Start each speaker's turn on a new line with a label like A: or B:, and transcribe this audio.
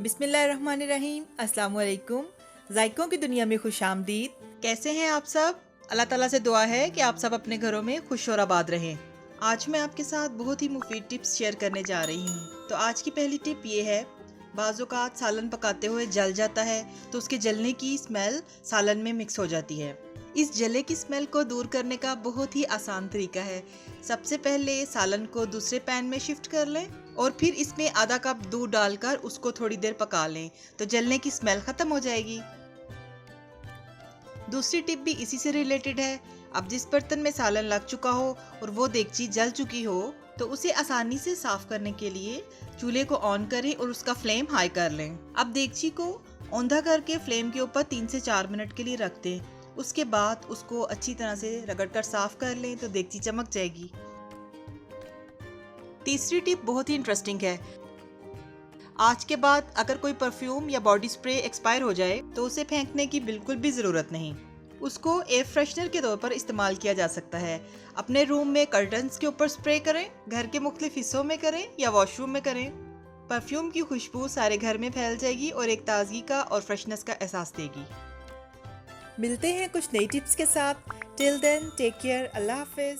A: बिस्मिल्लाहिर्रहमानिर्रहीम, अस्सलाम वालेकुम। जायकों की दुनिया में खुश आमदीद। कैसे हैं आप सब? अल्लाह ताला से दुआ है कि आप सब अपने घरों में खुश और आबाद रहें। आज मैं आपके साथ बहुत ही मुफीद टिप्स शेयर करने जा रही हूँ। तो आज की पहली टिप ये है, बाज़ औक़ात सालन पकाते हुए जल जाता है तो उसके जलने की स्मेल सालन में मिक्स हो जाती है। इस जले की स्मेल को दूर करने का बहुत ही आसान तरीका है। सबसे पहले सालन को दूसरे पैन में शिफ्ट कर लें और फिर इसमें आधा कप दूध डालकर उसको थोड़ी देर पका लें तो जलने की स्मेल खत्म हो जाएगी। दूसरी टिप भी इसी से रिलेटेड है। अब जिस बर्तन में सालन लग चुका हो और वो देगची जल चुकी हो तो उसे आसानी से साफ करने के लिए चूल्हे को ऑन करें और उसका फ्लेम हाई कर लें। अब देगची को औंधा करके फ्लेम के ऊपर 3 से 4 मिनट के लिए रख दें। उसके बाद उसको अच्छी तरह से रगड़कर साफ कर लें तो देगची चमक जाएगी। तीसरी टिप बहुत ही इंटरेस्टिंग है। आज के बाद अगर कोई परफ्यूम या बॉडी स्प्रे एक्सपायर हो जाए तो उसे फेंकने की बिल्कुल भी ज़रूरत नहीं। उसको एयर फ्रेशनर के तौर पर इस्तेमाल किया जा सकता है। अपने रूम में कर्टन्स के ऊपर स्प्रे करें, घर के मुख्तलिफ हिस्सों में करें या वॉशरूम में करें। परफ्यूम की खुशबू सारे घर में फैल जाएगी और एक ताजगी का और फ्रेशनेस का एहसास देगी। मिलते हैं कुछ नई टिप्स के साथ। टिल देन टेक केयर, अल्लाह हाफिज़।